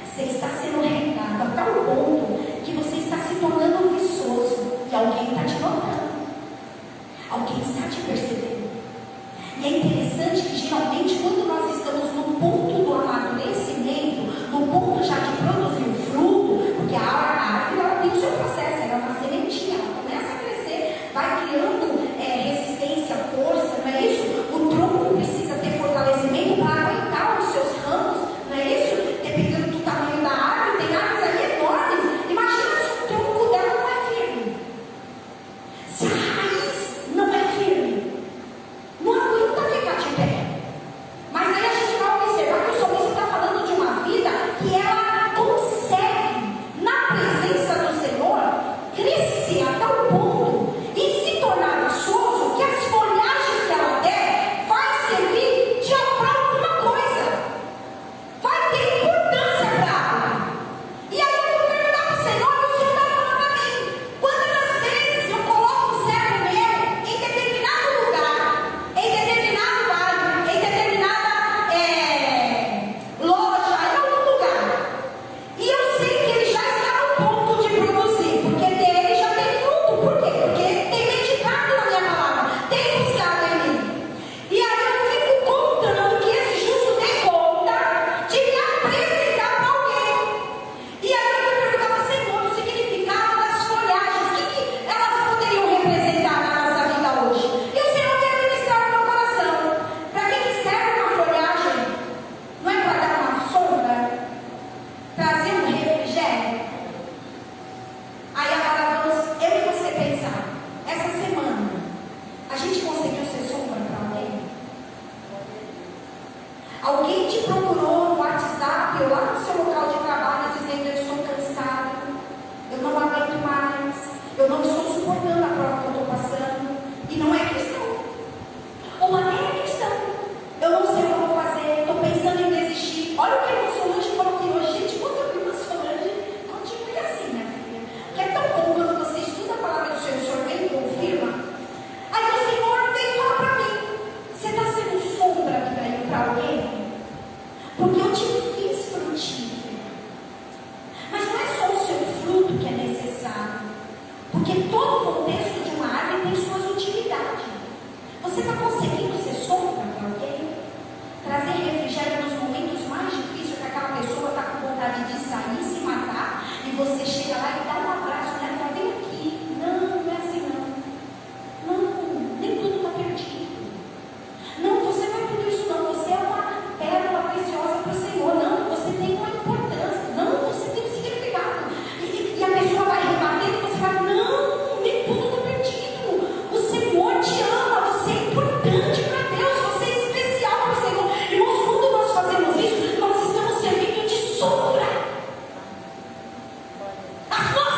Você está sendo regado a tal ponto que você está se tornando viçoso e alguém está te notando. Alguém está te percebendo. E é interessante que geralmente quando nós estamos no ponto do amadurecimento, no ponto já de produzir o fruto, porque a árvore ela tem o seu processo, ela é uma sementinha, ela começa a crescer, vai criando resistência, força, não é isso? O tronco precisa ter fortalecimento para aguentar os seus ramos, não é isso? Dependendo do tamanho da árvore, tem árvores aí enormes. Imagina se o tronco dela não é firme. Se a raiz não é firme, não aguenta ficar de pé. Mas aí a gente vai observar que o salmista está falando de uma vida que ela consegue, na presença do Senhor, crescer a tal ponto e se tornar viçoso que as folhagens que ela der vai servir para alguma coisa. Vai ter importância para ela. E aí eu vou perguntar para o Senhor, e o Senhor vai falar para mim: quantas vezes eu coloco um servo meu em determinado lugar, em determinado bairro, em determinada loja, em algum lugar, e eu sei que ele já está no ponto de produzir, porque dele já tem fruto. Por quê? Porque tem meditado na minha palavra, tem buscado em mim. E aí eu fico contando que esse justo dê conta de me apresentar para alguém. E aí eu vou perguntar para o Senhor o significado das folhagens, o que elas poderiam representar na nossa vida hoje. E o Senhor veio ministrar no meu coração. Para que serve uma folhagem? Não é para dar uma sombra? Trazer um refrigério? Aí agora vamos, eu e você pensar. Essa semana, a gente conseguiu ser sombra para alguém? Alguém te procurou no WhatsApp ou lá no seu local de trabalho dizendo: eu estou cansado, eu não aguento mais, eu não estou suportando a prova que eu estou passando, e não é cristão, ou nem é cristão, eu não sei o que eu vou fazer, estou pensando em desistir. Olha o que a irmã Solange falou aqui hoje. Gente, quando eu vi a irmã Solange, continue assim, minha filha, que é tão bom quando você estuda a palavra do Senhor, o Senhor vem e confirma. Aí o Senhor veio falar para mim: você está sendo sombra aqui para alguém? Porque eu te fiz frutífera. Mas não é só o seu fruto que é necessário, porque todo o contexto de uma árvore tem suas utilidades. Você está conseguindo ser sombra para alguém? Trazer refrigério nos momentos mais difíceis, que aquela pessoa está com vontade de sair, se matar, e você chega lá e dá um abraço nela e fala: vem aqui. Não, não é assim não. Não, nem tudo está perdido. Não, você não é tudo isso não. Você é uma pérola preciosa para o Senhor. Não, você tem uma importância. Não, você tem um significado. E a pessoa vai rebatendo e você vai: não, nem tudo está perdido. O Senhor te ama, você é importante para Deus, você é especial para o Senhor. Irmãos, quando nós fazemos isso, nós estamos servindo de sombra. As nossas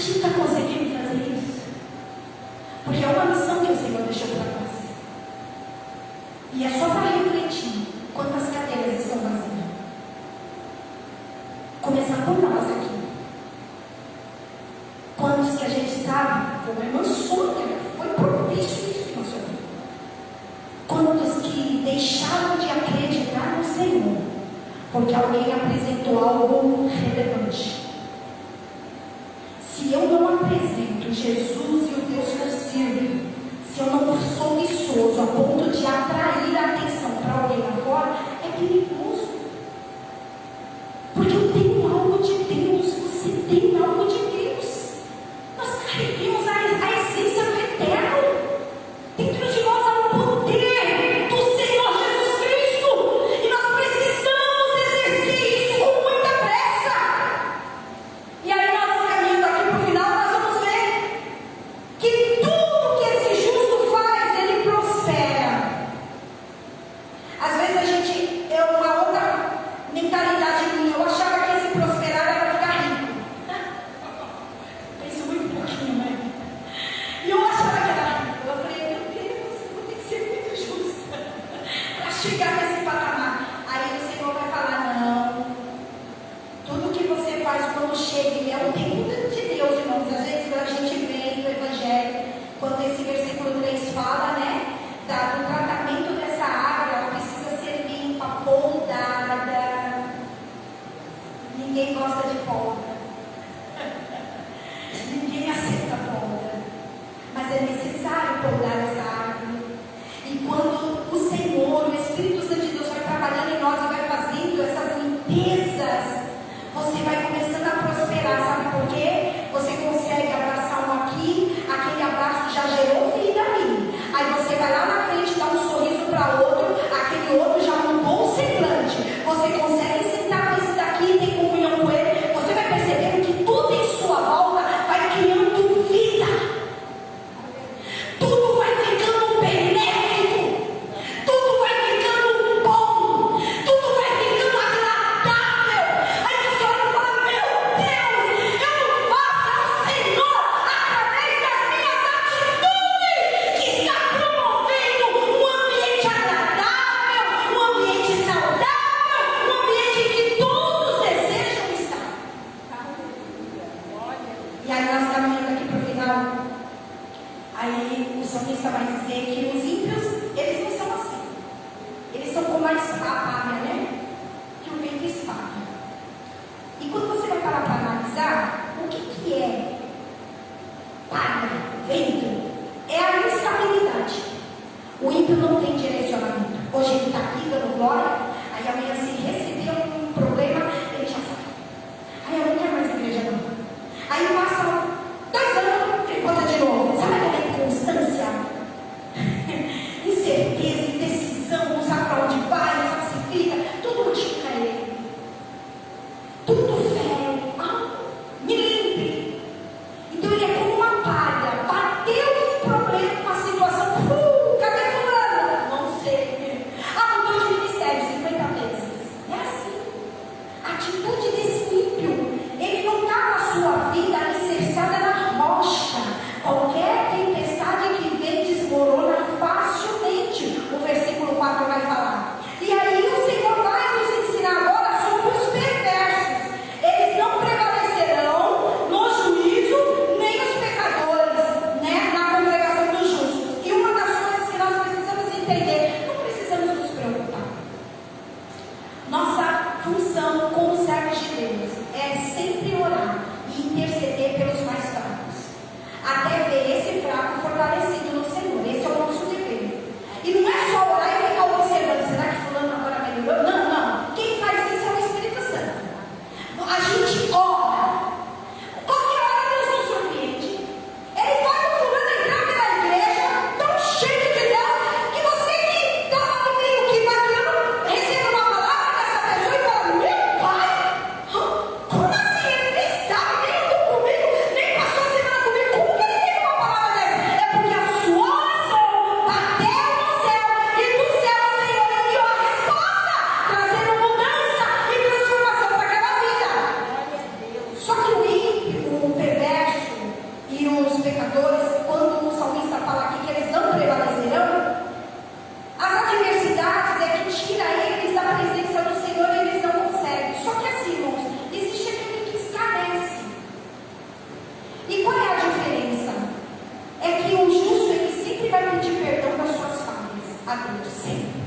gente está conseguindo fazer isso? Porque é uma missão que o Senhor deixou para nós. E é só para refletir quantas cadeiras estão vazias. Começar por nós aqui. Quantos que a gente sabe, como a irmã Sônia, foi propício isso, irmã Sônia. Quantos que deixaram de acreditar no Senhor, porque alguém apresentou algo relevante. Se eu não apresento Jesus e o Deus que eu sirvo, se eu não sou viçoso a ponto de atrair a atenção para alguém lá fora, é perigoso. Porque eu tenho algo de Deus, você tem algo de Deus. Nós carregamos a essência do eterno. Dentro de nós há um poder do Senhor Jesus Cristo. E nós precisamos exercer isso com muita pressa. E aí nós caminhando aqui para o final, nós vamos ver que tudo que esse justo faz, ele prospera. Às vezes a gente, uma outra mentalidade minha, eu achava que esse prosperar era ficar rico. Penso muito pouquinho, né? E eu achava que era rico. Eu falei, meu Deus, eu vou ter que ser muito justa para chegar nesse patamar. Aí o Senhor vai falar, não. Tudo que você faz quando chega, é o tempo de Deus, irmãos. Às vezes a gente vê no Evangelho, quando esse versículo 3 fala, né, do tratamento dessa água, ela precisa ser limpa, poldada. Ninguém gosta de polda. Ninguém aceita polda. Mas é necessário poldar essa árvore. E quando o Senhor, o Espírito Santo de Deus vai trabalhando em nós e vai fazendo essas limpezas, você vai começando a prosperar. Sabe por quê? Você consegue abraçar um aqui, aquele abraço já gerou vida ali. Aí você vai lá na frente, dá um sorriso para outro, aquele outro já mudou o semblante. Você consegue sentar com esse daqui e ter comunhão com ele. Você vai percebendo que tudo em sua volta vai criando vida. Tudo vai ficando benéfico. Tudo vai ficando bom. Tudo vai ficando agradável. Aí você olha e fala, meu Deus, eu não faço ao Senhor através das minhas atitudes que está promovendo um ambiente agradável, um ambiente saudável, um ambiente que todos desejam estar. E aí nós caminhando aqui para o final. Aí o salmista vai dizer que os ímpios, eles não são assim. Eles são como a espada, né? Que o vento espalha. E quando você vai parar para analisar, o que é palha, vento? É a instabilidade. O ímpio não tem direcionamento. Hoje ele está aqui dando glória, aí amanhã se receber um problema, ele já sai. Aí eu não quero mais igreja não. Aí passa 2 anos, ele volta de novo. Sabe aquela inconstância? Incerteza, indecisão, não sabe para onde vai, não sabe se fica, tudo machuca ele. Tudo fere. Me limpe. Então ele é como uma palha. Bateu um problema, uma situação. Cadê fulano? Não sei. Mudou de ministério 50 vezes. É assim. A atitude desse ímpio, ele não está na sua vida alicerçada na rocha. Qualquer tempestade que vem desmorona facilmente. O versículo 4 vai falar. E aí o Senhor vai nos ensinar agora sobre os perversos. Eles não prevalecerão no juízo, nem os pecadores, né, na congregação dos justos. E uma das coisas que nós precisamos entender, não precisamos nos preocupar. Nossa função como servos de Deus é sempre orar e interceder vencedores, quando o salmista fala aqui que eles não prevalecerão, as adversidades é que tira eles da presença do Senhor e eles não conseguem. Só que assim, irmãos, existe aquele que esclarece. E qual é a diferença? É que o justo, ele sempre vai pedir perdão das suas falhas a Deus, sempre.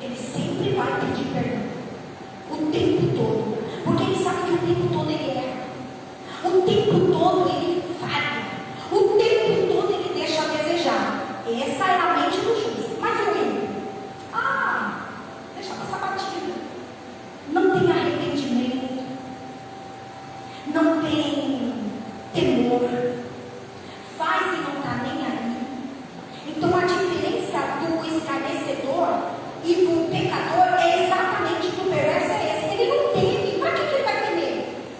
Ele sempre vai pedir perdão, o tempo todo, porque ele sabe que o tempo todo ele erra, o tempo todo ele falha, o tempo todo ele deixa a desejar. Essa é a mente do justo. Mas o ímpio, deixa passar batida, não tem arrependimento, não tem temor, faz e não está nem aí. Então a diferença do escarnecedor e do pecador é exatamente do perverso, é essa. Ele não teme. Para que ele vai temer?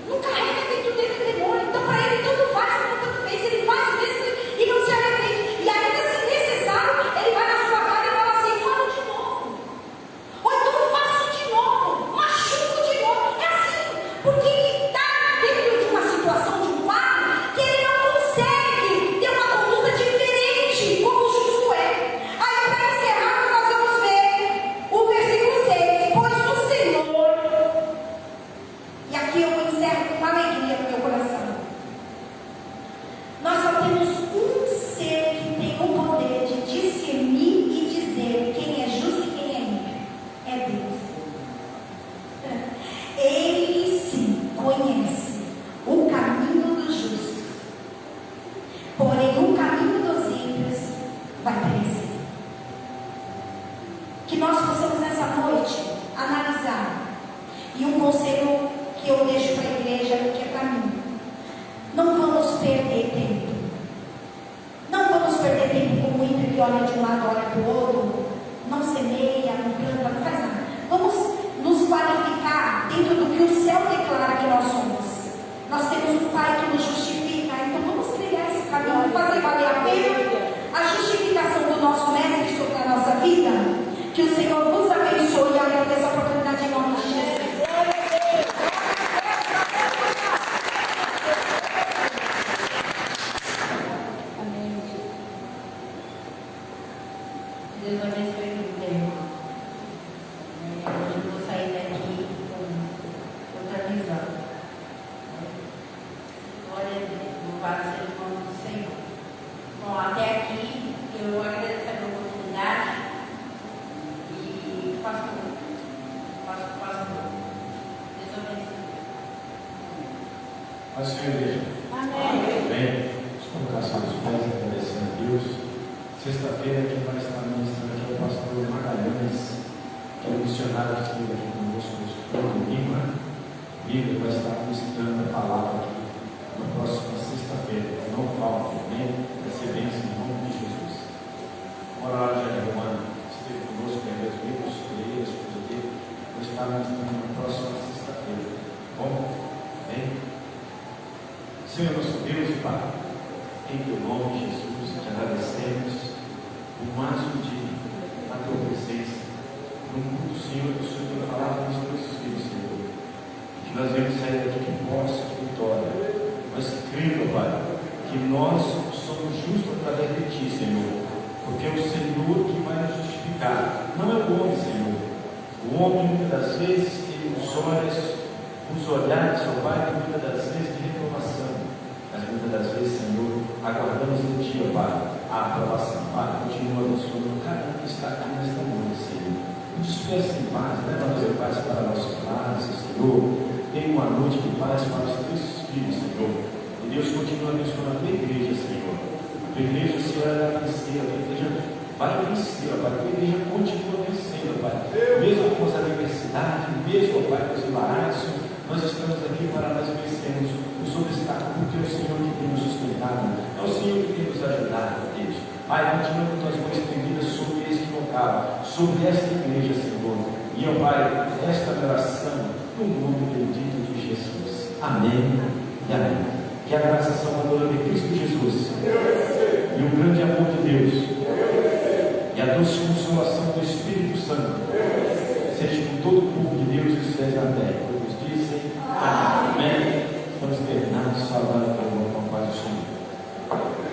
Não carrega dentro dele temor. Então para ele tanto faz como tanto fez. Ele faz mesmo e não se arrepende. E ainda se necessário, ele vai na sua cara e fala assim: fala de novo. Ou então faço de novo. Machuco de novo. É assim. Porque ele está dentro de uma situação, de um quadro, que ele não consegue ter uma conduta diferente como o justo é. Aí para encerrar, nós vamos ver o versículo 6. Pois o Senhor, e aqui eu encerro com uma alegria no meu coração. Nós só temos um ser que tem o poder de discernir e dizer quem é justo e quem é ímpio. É Deus. Ele sim conhece o caminho dos justos, porém o caminho dos ímpios vai perecer. Que nós possamos nessa noite analisar. E um conselho que eu deixo para a igreja, que é para mim: não vamos perder tempo. Não vamos perder tempo como o ímpio que olha de um lado, olha para o outro, não semeia, não planta, não faz nada. Vamos nos qualificar dentro do que o céu declara que nós somos. Nós temos um Pai que nos justifica, então vamos trilhar esse caminho, fazer valer a pena a justificação do nosso Mestre sobre a nossa vida. Que o Senhor vos abençoe e agradeça a oportunidade em nome de Jesus. Deus abençoe muito, irmão. Hoje eu vou sair daqui com outra visão. Glória a Deus, louvado seja o nome do Senhor. Bom, até aqui eu agradeço a oportunidade e pastor. Deus abençoe. Paz do Senhor, igreja. Amém. Bem, vamos colocar sobre os pés, agradecendo a Deus. Sexta-feira, quem vai estar ministrando aqui é o pastor Magalhães, que é o missionário que esteve aqui conosco no Lima. Ele vai estar ministrando a palavra aqui na próxima sexta-feira. Não falta, amém? Vai ser bênção em nome de Jesus. Horário de Romana esteve conosco na Igreja Bíblia, ele, a esposa dele, vai estar ministrando na próxima sexta-feira. Bom, amém? Senhor, nosso Deus e Pai, em teu nome, Jesus, te agradecemos o máximo de a tua presença no mundo, Senhor, que o Senhor tem falado nos teus filhos, Senhor, que nós vamos sair daqui com posse de vitória, mas crendo, Pai, que nós somos justos através de Ti, Senhor, porque é o Senhor que vai nos justificar, não é o homem, Senhor. O homem, muitas das vezes, tem os olhares, ó Pai, muitas das vezes de reclamação, mas muitas das vezes, Senhor, aguardamos em Ti, ó Pai, a aprovação. Pai, continua abençoando cada um que está aqui nesta noite, Senhor. Despeça em paz, leva-nos em paz para nossos lares, Senhor. Tenha uma noite de paz para os teus filhos, Senhor. E Deus continua abençoando a tua igreja, Senhor. A tua igreja, Senhor, vai vencer, a tua igreja vai vencer, ó Pai. A tua igreja continua vencendo, ó Pai. Mesmo com as adversidades, mesmo, ó Pai, com os embaraços, nós estamos aqui para nós vencermos os obstáculos, porque é o Senhor que tem nos sustentado, é o Senhor que tem nos ajudado, Deus. Pai, continua com tuas mãos estendidas sobre este local, sobre esta igreja, Senhor. E, ó Pai, esta oração no nome bendito de Jesus. Amém e amém. Que a graça salvadora de Cristo Jesus e o grande amor de Deus e a doce consolação do Espírito Santo seja com todo o povo de Deus e os céus na terra. Todos dizem amém. Vamos terminar, salvar o com a paz do Senhor.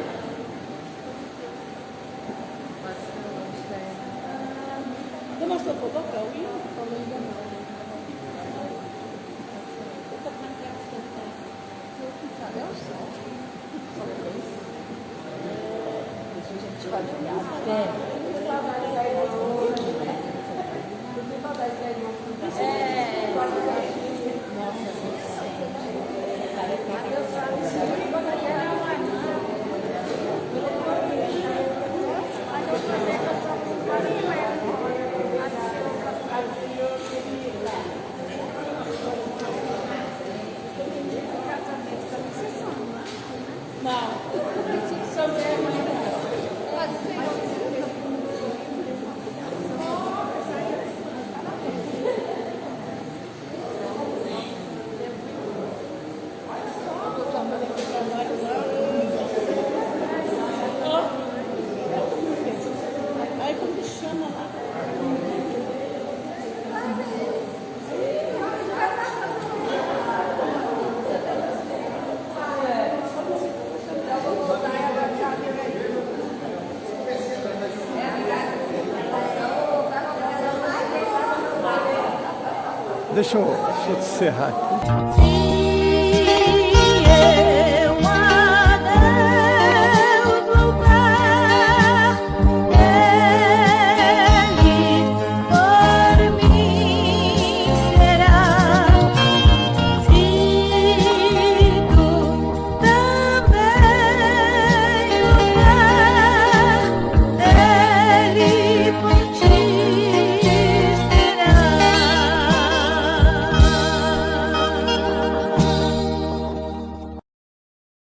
Aí quando chama lá. Deixa eu encerrar aqui.